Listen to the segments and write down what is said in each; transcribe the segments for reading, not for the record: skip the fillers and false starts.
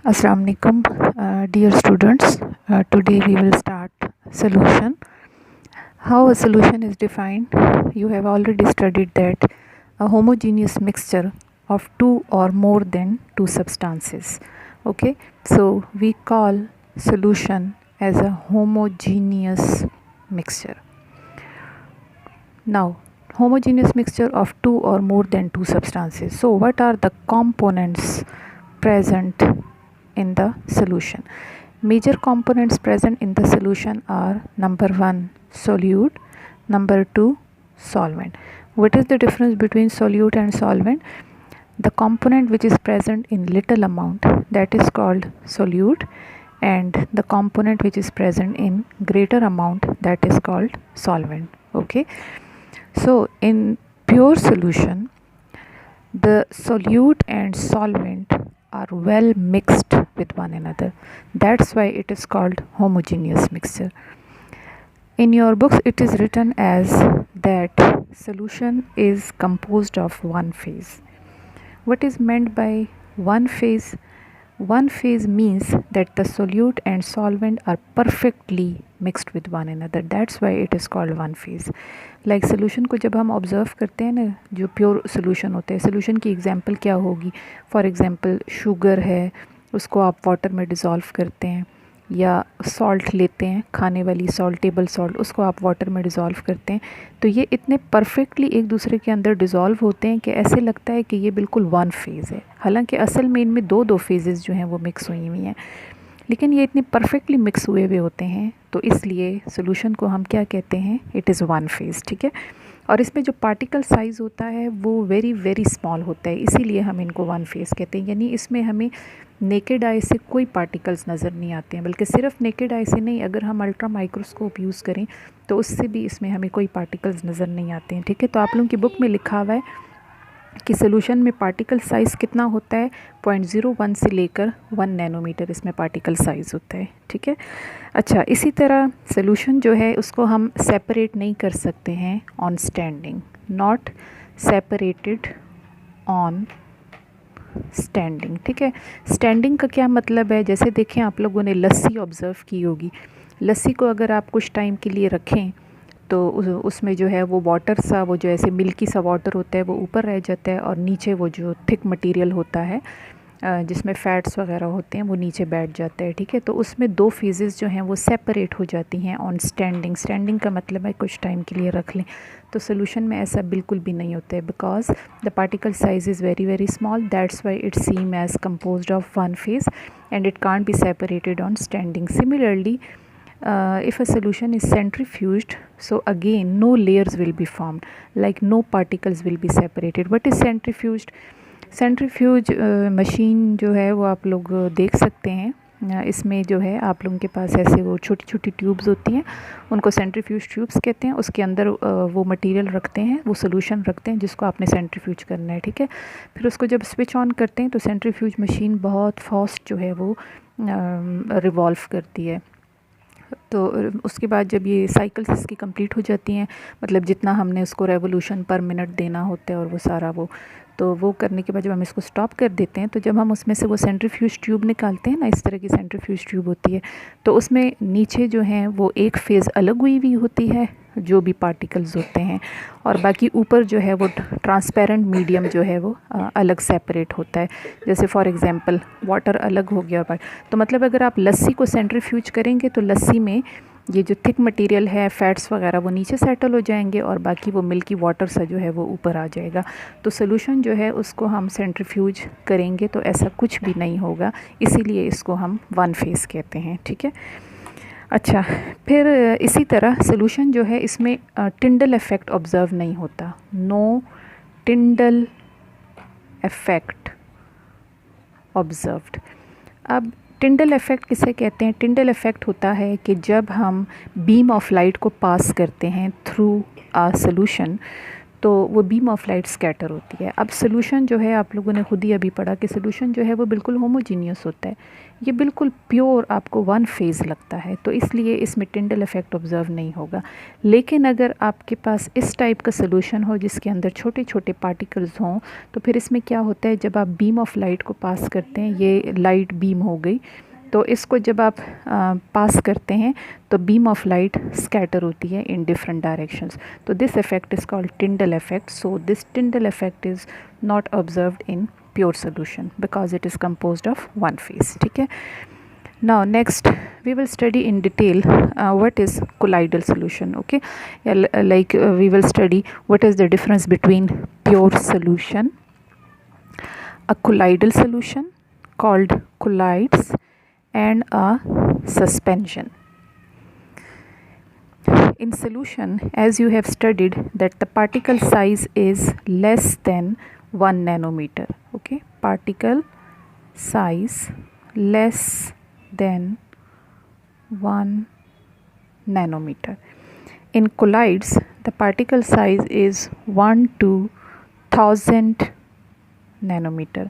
Assalamu alaikum, dear students. Today we will start solution. How a solution is defined? You have already studied that a homogeneous mixture of two or more than two substances. Okay, so we call solution as a homogeneous mixture. Now, homogeneous mixture of two or more than two substances. So, what are the components present in the solution? Major components present in the solution are number 1 solute, number 2 solvent. What is the difference between solute and solvent? The component which is present in little amount, that is called solute, and the component which is present in greater amount, that is called solvent. Okay, so in pure solution, the solute and solvent are well mixed with one another. That's why it is called homogeneous mixture. In your books it is written as that solution is composed of one phase. What is meant by one phase? One phase means that the solute and solvent are perfectly mixed with one another. That's why it is called one phase. Like solution को जब हम observe करते हैं ना, जो pure solution होते हैं, solution की एग्जांपल क्या होगी? फॉर एग्जांपल शुगर है, उसको आप वाटर में डिज़ोल्व करते हैं, या सॉल्ट लेते हैं, खाने वाली सॉल्ट, टेबल सॉल्ट, उसको आप वाटर में डिज़ोल्व करते हैं, तो ये इतने परफेक्टली एक दूसरे के अंदर डिज़ोल्व होते हैं कि ऐसे लगता है कि ये बिल्कुल वन फेज़ है। हालांकि असल में इनमें दो फेजेस जो हैं वो मिक्स हुई हुई हैं, लेकिन ये इतने परफेक्टली मिक्स हुए हुए होते हैं, तो इसलिए सोल्यूशन को हम क्या कहते हैं? It is one phase. ठीक है, और इसमें जो पार्टिकल साइज़ होता है वो वेरी वेरी स्मॉल होता है, इसीलिए हम इनको वन फेज़ कहते हैं। यानी इसमें हमें नेकेड आई से कोई पार्टिकल्स नज़र नहीं आते हैं, बल्कि सिर्फ नेकेड आई से नहीं, अगर हम अल्ट्रा माइक्रोस्कोप यूज़ करें तो उससे भी इसमें हमें कोई पार्टिकल्स नज़र नहीं आते हैं। ठीक है, तो आप लोगों की बुक में लिखा हुआ है कि सोल्यूशन में पार्टिकल साइज़ कितना होता है? 0.01 से लेकर 1 नैनोमीटर इसमें पार्टिकल साइज़ होता है। ठीक है, अच्छा, इसी तरह सोल्यूशन जो है उसको हम सेपरेट नहीं कर सकते हैं on standing, not separated on standing. ठीक है, स्टैंडिंग का क्या मतलब है? जैसे देखें, आप लोगों ने लस्सी ऑब्ज़र्व की होगी। लस्सी को अगर आप कुछ टाइम के लिए रखें तो उसमें जो है वो वाटर सा, वो जो ऐसे मिल्की सा वाटर होता है वो ऊपर रह जाता है, और नीचे वो जो थिक मटेरियल होता है जिसमें फ़ैट्स वगैरह होते हैं वो नीचे बैठ जाता है। ठीक है, तो उसमें दो फेजेस जो हैं वो सेपरेट हो जाती हैं ऑन स्टैंडिंग। स्टैंडिंग का मतलब है कुछ टाइम के लिए रख लें, तो सोल्यूशन में ऐसा बिल्कुल भी नहीं होता है, because the particle size is very very small, that's why it seem as composed of one phase and it can't be separated on standing. Similarly, if a solution is centrifuged, so again no layers will be formed, like no particles will be separated. What is centrifuged? Centrifuge machine जो है वो आप लोग देख सकते हैं। इसमें जो है आप लोगों के पास ऐसे वो छोटी छोटी ट्यूब्स होती हैं, उनको सेंट्रीफ्यूज ट्यूब्स कहते हैं। उसके अंदर वो मटेरियल रखते हैं, वो सोल्यूशन रखते हैं जिसको आपने सेंट्रीफ्यूज करना है। ठीक है, फिर उसको जब स्विच ऑन करते हैं तो सेंट्रीफ्यूज मशीन बहुत फास्ट जो है वो रिवॉल्व करती है। तो उसके बाद जब ये साइकिल्स इसकी कंप्लीट हो जाती हैं, मतलब जितना हमने उसको रेवोल्यूशन पर मिनट देना होता है और वो सारा तो वो करने के बाद जब हम इसको स्टॉप कर देते हैं, तो जब हम उसमें से वो सेंट्रीफ्यूज ट्यूब निकालते हैं ना, इस तरह की सेंट्रीफ्यूज ट्यूब होती है, तो उसमें नीचे जो है वो एक फ़ेज़ अलग हुई होती है जो भी पार्टिकल्स होते हैं, और बाकी ऊपर जो है वो ट्रांसपेरेंट मीडियम जो है वो अलग सेपरेट होता है। जैसे फॉर एग्जांपल वाटर अलग हो गया, तो मतलब अगर आप लस्सी को सेंट्रीफ्यूज करेंगे तो लस्सी में ये जो थिक मटेरियल है, फैट्स वगैरह, वो नीचे सेटल हो जाएंगे और बाकी वो मिल्की वाटर सा जो है वो ऊपर आ जाएगा। तो सोल्यूशन जो है उसको हम सेंट्रीफ्यूज करेंगे तो ऐसा कुछ भी नहीं होगा, इसीलिए इसको हम वन फेज़ कहते हैं। ठीक है, अच्छा, फिर इसी तरह सोल्यूशन जो है इसमें टिंडल इफ़ेक्ट ऑब्ज़र्व नहीं होता, नो टिंडल इफ़ेक्ट ऑब्ज़र्व्ड। अब टिंडल इफ़ेक्ट किसे कहते हैं? टिंडल इफ़ेक्ट होता है कि जब हम बीम ऑफ लाइट को पास करते हैं थ्रू आ सोल्यूशन, तो वो बीम ऑफ लाइट स्कैटर होती है। अब सोल्यूशन जो है आप लोगों ने खुद ही अभी पढ़ा कि सोल्यूशन जो है वो बिल्कुल होमोजीनियस होता है, ये बिल्कुल प्योर आपको वन फेज़ लगता है, तो इसलिए इसमें टिंडल इफ़ेक्ट ऑब्ज़र्व नहीं होगा। लेकिन अगर आपके पास इस टाइप का सोल्यूशन हो जिसके अंदर छोटे छोटे पार्टिकल्स हों, तो फिर इसमें क्या होता है, जब आप बीम ऑफ लाइट को पास करते हैं, ये लाइट बीम हो गई, तो इसको जब आप पास करते हैं तो बीम ऑफ लाइट स्कैटर होती है इन डिफरेंट डायरेक्शंस। तो this effect is called Tyndall effect. So this Tyndall effect is not observed in pure solution because it is composed of one phase. ठीक है, now next we will study in detail what is colloidal solution. Okay, we will study what is the difference between pure solution, a colloidal solution called colloids, and a suspension. In solution, as you have studied that the particle size is less than 1 nanometer. Okay, particle size less than 1 nanometer. In colloids, the particle size is 1 to 1000 nanometer,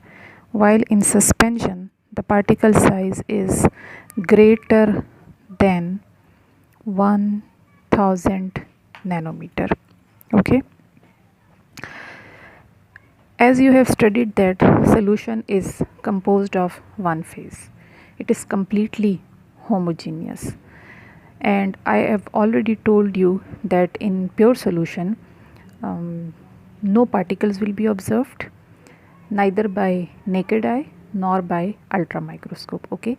while in suspension the particle size is greater than 1000 nanometer. Okay, as you have studied that solution is composed of one phase, it is completely homogeneous, and I have already told you that in pure solution no particles will be observed, neither by naked eye nor by ultra microscope. Okay,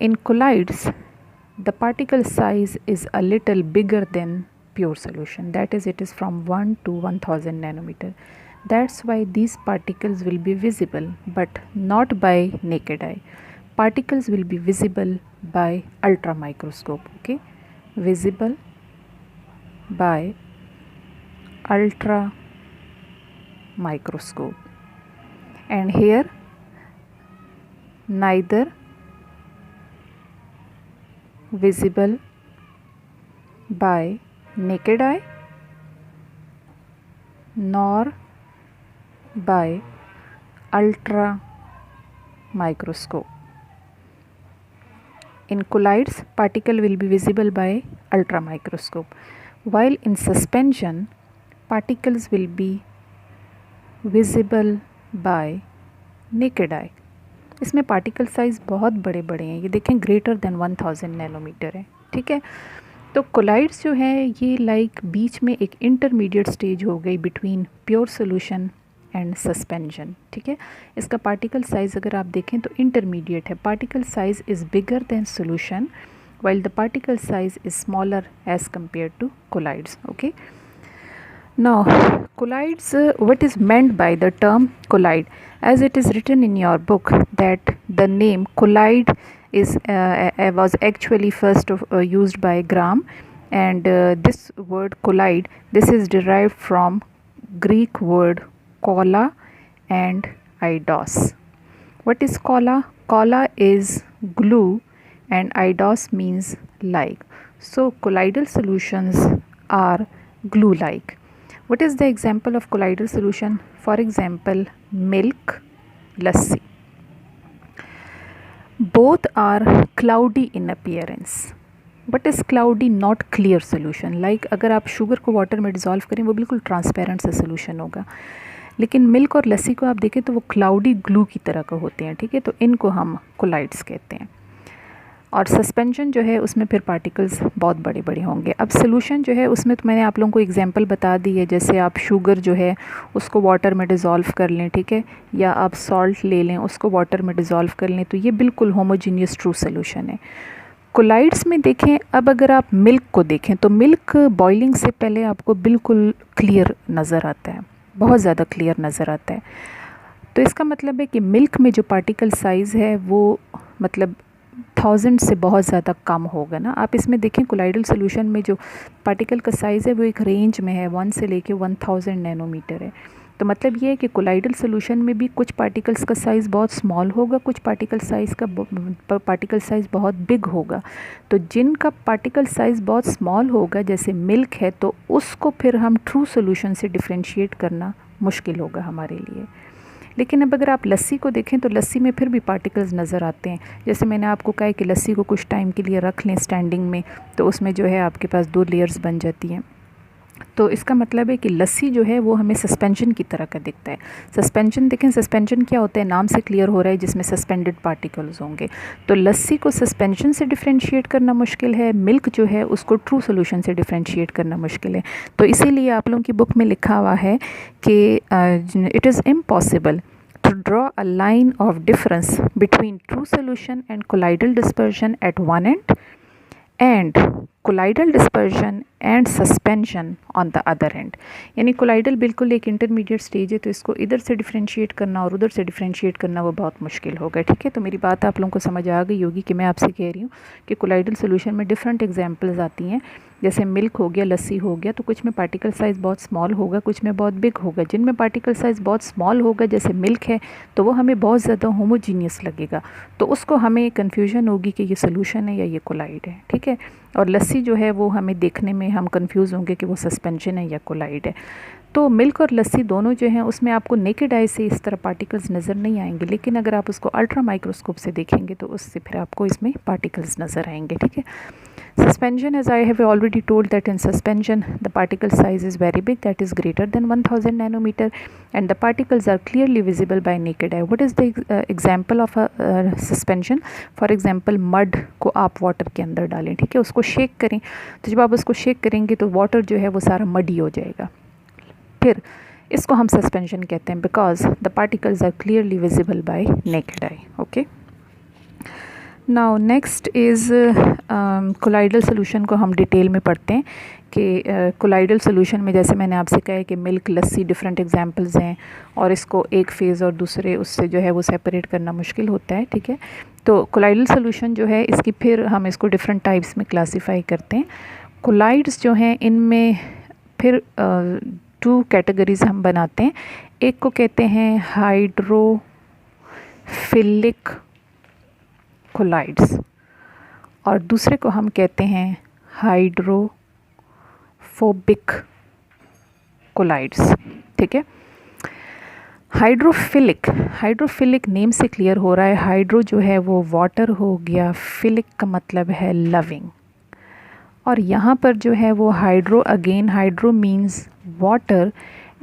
in colloids the particle size is a little bigger than pure solution, that is, it is from 1 to 1000 nanometer. That's why these particles will be visible but not by naked eye. Particles will be visible by ultra microscope. Okay, visible by ultra microscope, and here neither visible by naked eye nor by ultra microscope. In colloids, particle will be visible by ultra microscope, while in suspension particles will be visible by naked eye. इसमें particle size बहुत बड़े बड़े हैं, ये देखें greater than 1000 nanometre है. ठीक है, तो कोलाइड्स जो है ये लाइक बीच में एक इंटरमीडिएट स्टेज हो गई between pure solution and suspension. ठीक है, इसका पार्टिकल साइज़ अगर आप देखें तो इंटरमीडिएट है. Particle size is bigger than solution while the particle size is smaller as compared to colloids. Okay, now colloids, what is meant by the term colloid? As it is written in your book that the name colloid is was actually first used by Gram, and this word colloid, this is derived from Greek word kola and eidos. What is kola? Kola is glue and eidos means like. So colloidal solutions are glue like. What is the example of colloidal solution? For example, milk, lassi. Both are cloudy in appearance. What is cloudy? Not clear solution. Like अगर आप sugar को water में dissolve करें वो बिल्कुल transparent सा solution होगा, लेकिन मिल्क और लस्सी को आप देखें तो वो क्लाउडी ग्लू की तरह का होते हैं. ठीक है, तो इनको हम कोलाइड्स कहते हैं. और सस्पेंशन जो है उसमें फिर पार्टिकल्स बहुत बड़े बड़े होंगे. अब सोल्यूशन जो है उसमें तो मैंने आप लोगों को एग्जांपल बता दी है, जैसे आप शुगर जो है उसको वाटर में डिज़ोल्व कर लें. ठीक है, या आप सॉल्ट ले लें उसको वाटर में डिज़ोल्व कर लें, तो ये बिल्कुल होमोजीनियस ट्रू सोल्यूशन है. कोलाइड्स में देखें, अब अगर आप मिल्क को देखें तो मिल्क बॉइलिंग से पहले आपको बिल्कुल क्लियर नज़र आता है, बहुत ज़्यादा क्लियर नज़र आता है. तो इसका मतलब है कि मिल्क में जो पार्टिकल साइज़ है वो मतलब 1000 से बहुत ज़्यादा कम होगा ना. आप इसमें देखें कोलाइडल सोल्यूशन में जो पार्टिकल का साइज़ है वो एक रेंज में है, 1 से लेके 1000 नैनोमीटर है. तो मतलब ये है कि कोलाइडल सोल्यूशन में भी कुछ पार्टिकल्स का साइज़ बहुत स्मॉल होगा, कुछ पार्टिकल साइज़ बहुत बिग होगा। तो जिनका पार्टिकल साइज़ बहुत स्मॉल होगा जैसे मिल्क है, तो उसको फिर हम ट्रू सोल्यूशन से डिफ्रेंशिएट करना मुश्किल होगा हमारे लिए। लेकिन अब अगर आप लस्सी को देखें तो लस्सी में फिर भी पार्टिकल्स नज़र आते हैं। जैसे मैंने आपको कहा है कि लस्सी को कुछ टाइम के लिए रख लें स्टैंडिंग में, तो उसमें जो है आपके पास 2 लेयर्स बन जाती हैं। तो इसका मतलब है कि लस्सी जो है वो हमें सस्पेंशन की तरह का दिखता है। सस्पेंशन देखें, सस्पेंशन क्या होता है, नाम से क्लियर हो रहा है, जिसमें सस्पेंडेड पार्टिकल्स होंगे। तो लस्सी को सस्पेंशन से डिफरेंशिएट करना मुश्किल है, मिल्क जो है उसको ट्रू सोल्यूशन से डिफरेंशिएट करना मुश्किल है। तो इसीलिए आप लोगों की बुक में लिखा हुआ है कि it is impossible to draw a line of difference between true solution and colloidal dispersion at one end and colloidal dispersion and suspension on the other end। यानी colloidal बिल्कुल एक इंटरमीडिएट स्टेज है, तो इसको इधर से डिफरेंशिएट करना और उधर से डिफरेंशिएट करना वो बहुत मुश्किल होगा। ठीक है, तो मेरी बात आप लोगों को समझ आ गई होगी कि मैं आपसे कह रही हूँ कि colloidal सोल्यूशन में डिफरेंट एग्जांपल्स आती हैं। जैसे मिल्क हो गया, लस्सी हो गया, तो कुछ में पार्टिकल साइज़ बहुत स्मॉल होगा, कुछ में बहुत बिग होगा। जिनमें पार्टिकल साइज़ बहुत स्मॉल होगा जैसे मिल्क है, तो वो हमें बहुत ज़्यादा होमोजीनियस लगेगा, तो उसको हमें कन्फ्यूजन होगी कि ये सोल्यूशन है या ये कोलाइड है। ठीक है, और लस्सी जो है वो हमें देखने में हम कंफ्यूज होंगे कि वो सस्पेंशन है या कोलाइड है। तो मिल्क और लस्सी दोनों जो हैं उसमें आपको नेकेड आई से इस तरह पार्टिकल्स नज़र नहीं आएंगे, लेकिन अगर आप उसको अल्ट्रा माइक्रोस्कोप से देखेंगे तो उससे फिर आपको इसमें पार्टिकल्स नज़र आएंगे। ठीक है, suspension, as I have already told that in suspension the particle size is very big, that is greater than 1000 nanometer, and the particles are clearly visible by naked eye. What is the example of a suspension? For example, mud को आप water के अंदर डालें, ठीक है, उसको shake करें, तो जब आप उसको शेक करेंगे तो वाटर जो है वो सारा मडी हो जाएगा। फिर इसको हम सस्पेंशन कहते हैं because the particles are clearly visible by naked eye. Okay, now next is colloidal solution को हम डिटेल में पढ़ते हैं कि कोलाइडल सोल्यूशन में जैसे मैंने आपसे कहा है कि मिल्क, लस्सी डिफरेंट एग्जांपल्स हैं और इसको एक फेज़ और दूसरे उससे जो है वो सेपरेट करना मुश्किल होता है। ठीक है, तो कोलाइडल सोल्यूशन जो है इसकी फिर हम इसको डिफरेंट टाइप्स में क्लासीफाई करते हैं। कोलाइड्स जो हैं इनमें फिर 2 कैटेगरीज हम बनाते हैं। एक को कहते हैं हाइड्रोफिलिक कोलाइड्स और दूसरे को हम कहते हैं हाइड्रोफोबिक कोलाइड्स। ठीक है, हाइड्रोफिलिक नेम से क्लियर हो रहा है, हाइड्रो जो है वो वाटर हो गया, फिलिक का मतलब है लविंग, और यहाँ पर जो है वो hydro, again hydro means water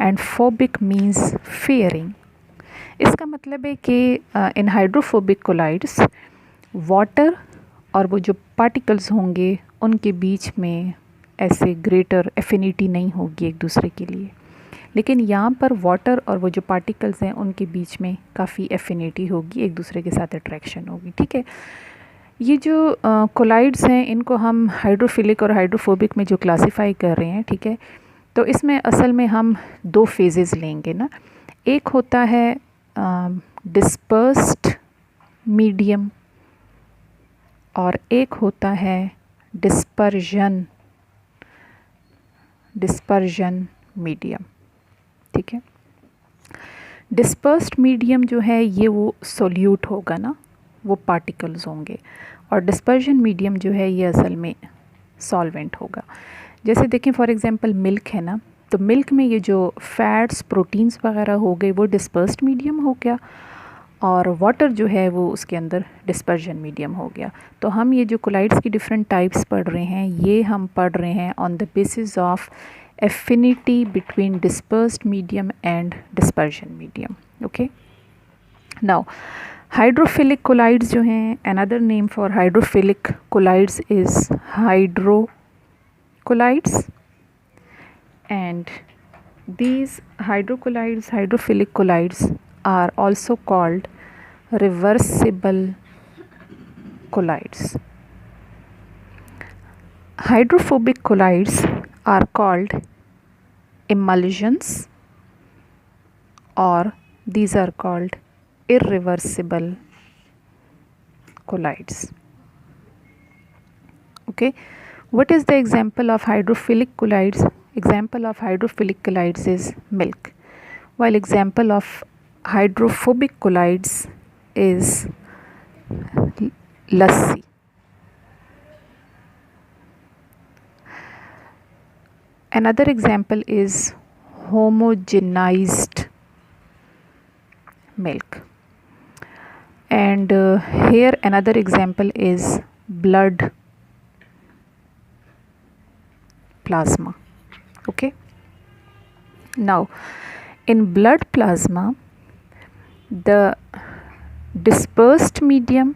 and phobic means fearing. इसका मतलब है कि इन हाइड्रोफोबिक कोलाइड्स वाटर और वो जो पार्टिकल्स होंगे उनके बीच में ऐसे ग्रेटर एफिनिटी नहीं होगी एक दूसरे के लिए, लेकिन यहाँ पर वाटर और वो जो पार्टिकल्स हैं उनके बीच में काफ़ी एफिनिटी होगी, एक दूसरे के साथ अट्रैक्शन होगी। ठीक है, ये जो कोलाइड्स हैं इनको हम हाइड्रोफिलिक और हाइड्रोफोबिक में जो क्लासीफाई कर रहे हैं, ठीक है, तो इसमें असल में हम 2 फेजेस लेंगे ना। एक होता है डिस्पर्स्ड मीडियम और एक होता है डिस्पर्जन मीडियम। ठीक है, डिस्पर्स्ड मीडियम जो है ये वो सोल्यूट होगा ना, वो पार्टिकल्स होंगे, और डिस्पर्जन मीडियम जो है ये असल में सॉल्वेंट होगा। जैसे देखें फॉर एग्जांपल मिल्क है ना, तो मिल्क में ये जो फैट्स, प्रोटीन्स वगैरह हो गए वो डिस्पर्स्ड मीडियम हो गया, और वाटर जो है वो उसके अंदर डिस्पर्जन मीडियम हो गया। तो हम ये जो कोलाइड्स की डिफरेंट टाइप्स पढ़ रहे हैं ये हम पढ़ रहे हैं on the basis of affinity between dispersed medium and dispersion medium. Okay, now hydrophilic colloids जो हैं, another name for hydrophilic colloids is hydro colloids, and these hydrophilic colloids are also called reversible colloids. Hydrophobic colloids are called emulsions, or these are called irreversible colloids. Okay, what is the example of hydrophilic colloids? Example of hydrophilic colloids is milk. while example of hydrophobic colloids is lassi. Another example is homogenized milk, and here another example is blood plasma. Okay, now in blood plasma, the dispersed medium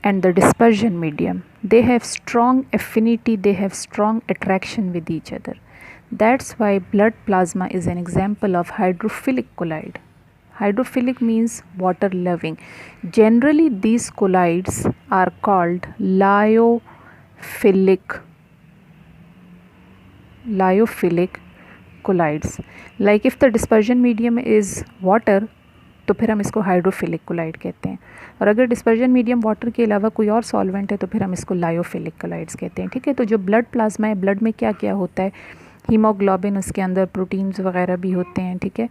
and the dispersion medium, they have strong affinity, they have strong attraction with each other. That's why blood plasma is an example of hydrophilic colloid. Hydrophilic means water loving. Generally these colloids are called lyophilic colloids. Like if the dispersion medium is water, तो फिर हम इसको hydrophilic collide कहते हैं, और अगर dispersion medium water के अलावा कोई और सॉल्वेंट है तो फिर हम इसको लायोफिलिक कोलाइड्स कहते हैं. ठीक है, तो जो ब्लड प्लाज्मा है, ब्लड में क्या क्या होता है, हीमोग्लोबिन, उसके अंदर प्रोटीन्स वगैरह भी होते हैं. ठीक है,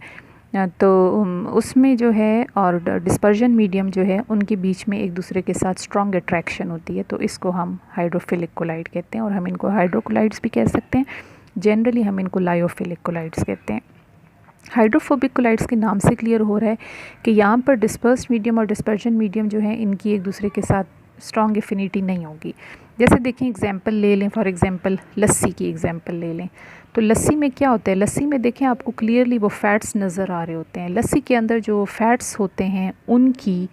तो उसमें जो है और डिस्पर्जन मीडियम जो है उनके बीच में एक दूसरे के साथ स्ट्रॉन्ग अट्रैक्शन होती है, तो इसको हम हाइड्रोफिलिक कोलाइड कहते हैं, और हम इनको हाइड्रोकोलाइड्स भी कह सकते हैं. जनरली हम इनको लायोफिलिक कोलाइड्स कहते हैं. हाइड्रोफोबिक कोलाइड्स के नाम से क्लियर हो रहा है कि यहाँ पर डिस्पर्स्ड मीडियम और डिस्पर्जन मीडियम जो है इनकी एक दूसरे के साथ स्ट्रॉन्ग एफिनिटी नहीं होगी. जैसे देखें एग्जांपल ले लें, फॉर एग्जांपल लस्सी की एग्जांपल ले लें, तो लस्सी में क्या होता है, लस्सी में देखें आपको क्लियरली वो फैट्स नज़र आ रहे होते हैं. लस्सी के अंदर जो फैट्स होते हैं, उनकी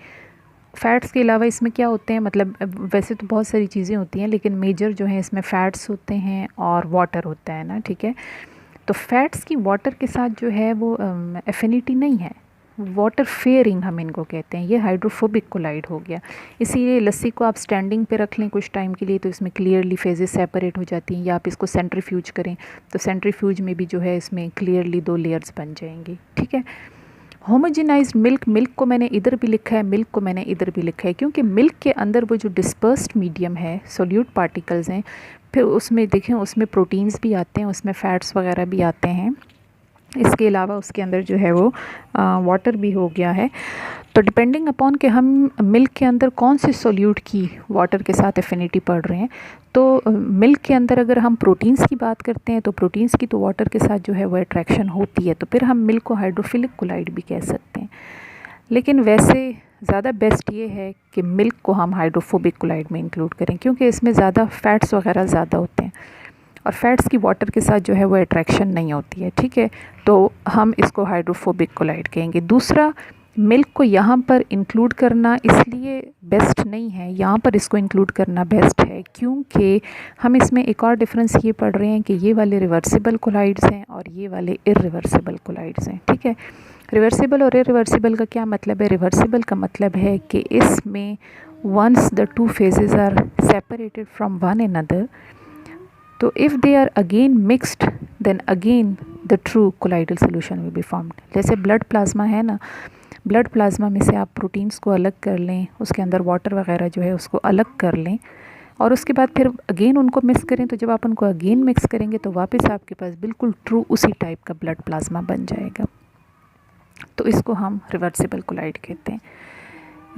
फ़ैट्स के अलावा इसमें क्या होते हैं, मतलब वैसे तो बहुत सारी चीज़ें होती हैं, लेकिन मेजर जो है इसमें फ़ैट्स होते हैं और वाटर होता है ना. ठीक है, तो फैट्स की वाटर के साथ जो है वो एफिनिटी नहीं है, वाटर फेयरिंग हम इनको कहते हैं. ये हाइड्रोफोबिक कोलाइड हो गया. इसीलिए लस्सी को आप स्टैंडिंग पे रख लें कुछ टाइम के लिए तो इसमें क्लियरली फेजेस सेपरेट हो जाती हैं, या आप इसको सेंट्रीफ्यूज करें तो सेंट्रीफ्यूज में भी जो है इसमें क्लियरली 2 लेयर्स बन जाएंगी. ठीक है, होमोजेनाइज्ड मिल्क, मिल्क को मैंने इधर भी लिखा है, मिल्क को मैंने इधर भी लिखा है, क्योंकि मिल्क के अंदर वो जो डिस्पर्स्ड मीडियम है, सोल्यूट पार्टिकल्स हैं, फिर उसमें देखें उसमें प्रोटीन्स भी आते हैं, उसमें फ़ैट्स वगैरह भी आते हैं. इसके अलावा उसके अंदर जो है वो वाटर भी हो गया है. तो डिपेंडिंग अपॉन कि हम मिल्क के अंदर कौन से सोल्यूट की वाटर के साथ एफिनिटी पढ़ रहे हैं, तो मिल्क के अंदर अगर हम प्रोटीन्स की बात करते हैं तो प्रोटीन्स की तो वाटर के साथ जो है वो अट्रैक्शन होती है, तो फिर हम मिल्क को हाइड्रोफिलिक कोलाइड भी कह सकते हैं. लेकिन वैसे ज़्यादा बेस्ट ये है कि मिल्क को हम हाइड्रोफोबिक कोलाइड में इंक्लूड करें, क्योंकि इसमें ज़्यादा फ़ैट्स वगैरह ज़्यादा होते हैं और फैट्स की वाटर के साथ जो है वो अट्रैक्शन नहीं होती है. ठीक है, तो हम इसको हाइड्रोफोबिक कोलाइड कहेंगे. दूसरा, मिल्क को यहाँ पर इंक्लूड करना इसलिए बेस्ट नहीं है, यहाँ पर इसको इंक्लूड करना बेस्ट है क्योंकि हम इसमें एक और डिफरेंस ये पढ़ रहे हैं कि ये वाले रिवर्सिबल कोलाइड्स हैं और ये वाले इरिवर्सिबल कोलाइड्स हैं. ठीक है, रिवर्सिबल और इरिवर्सिबल का क्या मतलब है? रिवर्सिबल का मतलब है कि इसमें once the 2 phases are separated from one another, तो if they are again mixed then again the true colloidal solution will be formed. जैसे ब्लड प्लाज्मा है ना, ब्लड प्लाज्मा में से आप प्रोटीन्स को अलग कर लें, उसके अंदर वाटर वगैरह जो है उसको अलग कर लें और उसके बाद फिर अगेन उनको मिक्स करें, तो जब आप उनको अगेन मिक्स करेंगे तो वापस आपके पास बिल्कुल ट्रू उसी टाइप का ब्लड प्लाज्मा बन जाएगा. तो इसको हम रिवर्सिबल कोलाइड कहते हैं.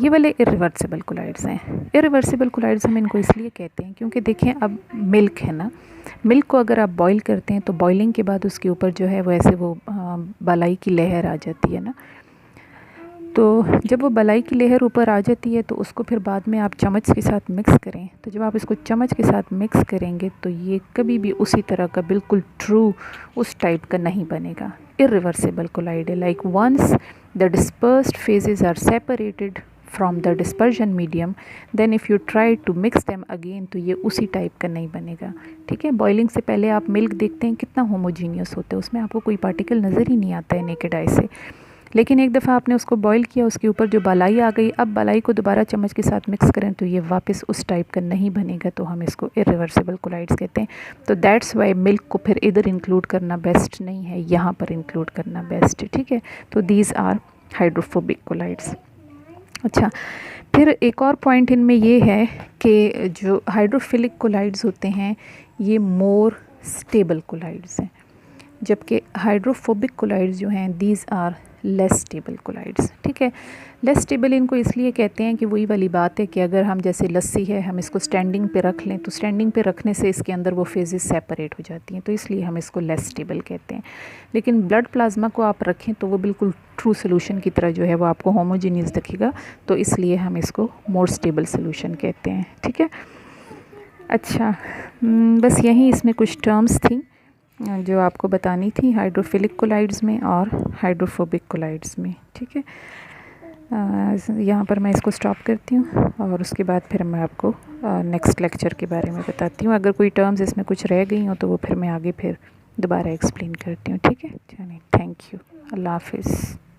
ये वाले इरिवर्सिबल कोलाइड्स हैं. इरिवर्सिबल कोलाइड्स हम इनको इसलिए कहते हैं क्योंकि देखें अब मिल्क है ना, मिल्क को अगर आप बॉईल करते हैं तो बॉइलिंग के बाद उसके ऊपर जो है वो ऐसे वो बलाई की लहर आ जाती है ना, तो जब वो बलाई की लहर ऊपर आ जाती है तो उसको फिर बाद में आप चम्मच के साथ मिक्स करें, तो जब आप इसको चम्मच के साथ मिक्स करेंगे तो ये कभी भी उसी तरह का बिल्कुल ट्रू उस टाइप का नहीं बनेगा. इरिवर्सिबल कोलाइड है. Like once the dispersed phases are separated from the dispersion medium, then if you try to mix them again तो ये उसी टाइप का नहीं बनेगा. ठीक है, बॉइलिंग से पहले आप मिल्क देखते हैं कितना होमोजीनियस होता है, उसमें आपको कोई पार्टिकल नज़र ही नहीं आता है नेकेड आई से. लेकिन एक दफ़ा आपने उसको बॉईल किया, उसके ऊपर जो बलाई आ गई, अब बलाई को दोबारा चम्मच के साथ मिक्स करें तो ये वापस उस टाइप का नहीं बनेगा, तो हम इसको इरिवर्सिबल कोलाइड्स कहते हैं. तो दैट्स वाई मिल्क को फिर इधर इंक्लूड करना बेस्ट नहीं है, यहाँ पर इंक्लूड करना बेस्ट है. ठीक है, तो दीज आर हाइड्रोफोबिक कोलाइड्स. अच्छा, फिर एक और पॉइंट इनमें ये है कि जो हाइड्रोफिलिक कोलाइड्स होते हैं ये मोर स्टेबल कोलाइड्स हैं, जबकि हाइड्रोफोबिक कोलाइड्स जो हैं these are less stable colloids. ठीक है, लेस स्टेबल इनको इसलिए कहते हैं कि वही वाली बात है कि अगर हम जैसे लस्सी है हम इसको स्टैंडिंग पे रख लें तो स्टैंडिंग पे रखने से इसके अंदर वो फेजेस सेपरेट हो जाती हैं, तो इसलिए हम इसको लेस स्टेबल कहते हैं। लेकिन ब्लड प्लाज्मा को आप रखें तो वो बिल्कुल ट्रू सोल्यूशन की तरह जो है वो आपको होमोजीनियस दिखेगा, तो इसलिए हम इसको मोर स्टेबल सोल्यूशन कहते हैं। ठीक है, अच्छा बस यही इसमें कुछ टर्म्स थी जो आपको बतानी थी हाइड्रोफिलिक कोलाइड्स में और हाइड्रोफोबिक कोलाइड्स में। ठीक है, यहाँ पर मैं इसको स्टॉप करती हूँ और उसके बाद फिर मैं आपको नेक्स्ट लेक्चर के बारे में बताती हूँ। अगर कोई टर्म्स इसमें कुछ रह गई हो तो वो फिर मैं आगे फिर दोबारा एक्सप्लेन करती हूँ। ठीक है, चलिए, थैंक यू, अल्लाह हाफिज़।